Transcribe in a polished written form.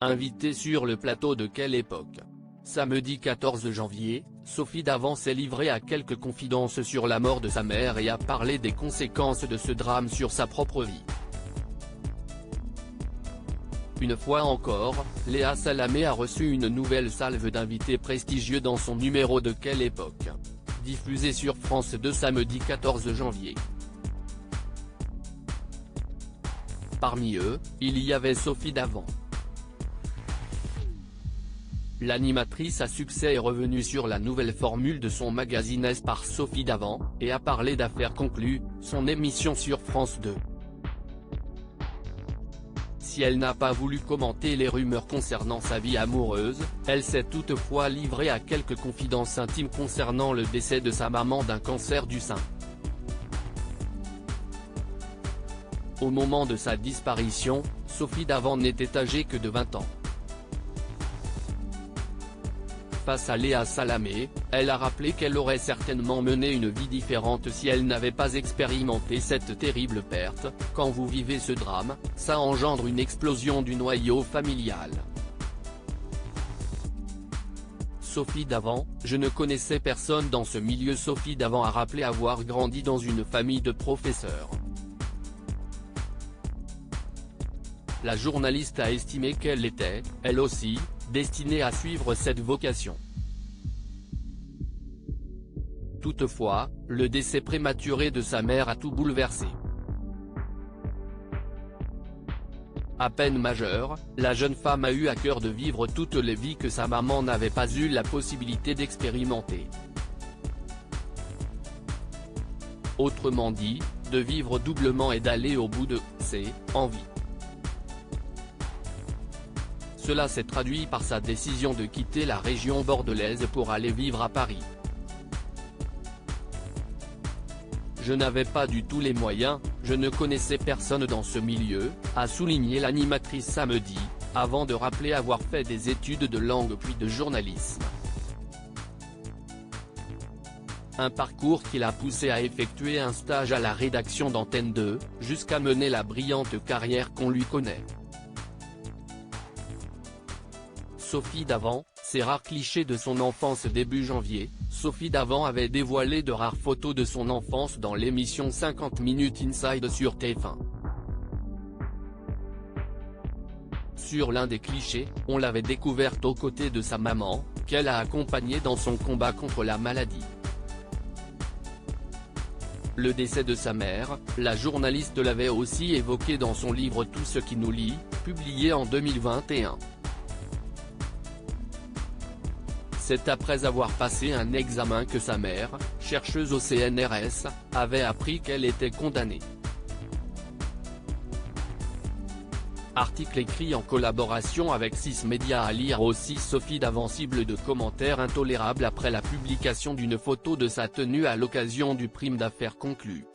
Invitée sur le plateau de Quelle époque. Samedi 14 janvier, Sophie Davant s'est livrée à quelques confidences sur la mort de sa mère et a parlé des conséquences de ce drame sur sa propre vie. Une fois encore, Léa Salamé a reçu une nouvelle salve d'invités prestigieux dans son numéro de Quelle époque, diffusé sur France 2 samedi 14 janvier. Parmi eux, il y avait Sophie Davant. L'animatrice à succès est revenue sur la nouvelle formule de son magazine S par Sophie Davant, et a parlé d'Affaires conclues, son émission sur France 2. Si elle n'a pas voulu commenter les rumeurs concernant sa vie amoureuse, elle s'est toutefois livrée à quelques confidences intimes concernant le décès de sa maman d'un cancer du sein. Au moment de sa disparition, Sophie Davant n'était âgée que de 20 ans. Face à Léa Salamé, elle a rappelé qu'elle aurait certainement mené une vie différente si elle n'avait pas expérimenté cette terrible perte. Quand vous vivez ce drame, ça engendre une explosion du noyau familial. Sophie Davant, je ne connaissais personne dans ce milieu. Sophie Davant a rappelé avoir grandi dans une famille de professeurs. La journaliste a estimé qu'elle était, elle aussi, destinée à suivre cette vocation. Toutefois, le décès prématuré de sa mère a tout bouleversé. À peine majeure, la jeune femme a eu à cœur de vivre toutes les vies que sa maman n'avait pas eu la possibilité d'expérimenter. Autrement dit, de vivre doublement et d'aller au bout de ses envies. Cela s'est traduit par sa décision de quitter la région bordelaise pour aller vivre à Paris. Je n'avais pas du tout les moyens, je ne connaissais personne dans ce milieu, a souligné l'animatrice samedi, avant de rappeler avoir fait des études de langue puis de journalisme. Un parcours qui l'a poussé à effectuer un stage à la rédaction d'Antenne 2, jusqu'à mener la brillante carrière qu'on lui connaît. Sophie Davant, ces rares clichés de son enfance. Début janvier, Sophie Davant avait dévoilé de rares photos de son enfance dans l'émission 50 Minutes Inside sur TF1. Sur l'un des clichés, on l'avait découverte aux côtés de sa maman, qu'elle a accompagnée dans son combat contre la maladie. Le décès de sa mère, la journaliste l'avait aussi évoqué dans son livre Tout ce qui nous lie, publié en 2021. C'est après avoir passé un examen que sa mère, chercheuse au CNRS, avait appris qu'elle était condamnée. Article écrit en collaboration avec 6 médias. À lire aussi. Sophie Davant cible de commentaires intolérables après la publication d'une photo de sa tenue à l'occasion du prime d'affaires conclu.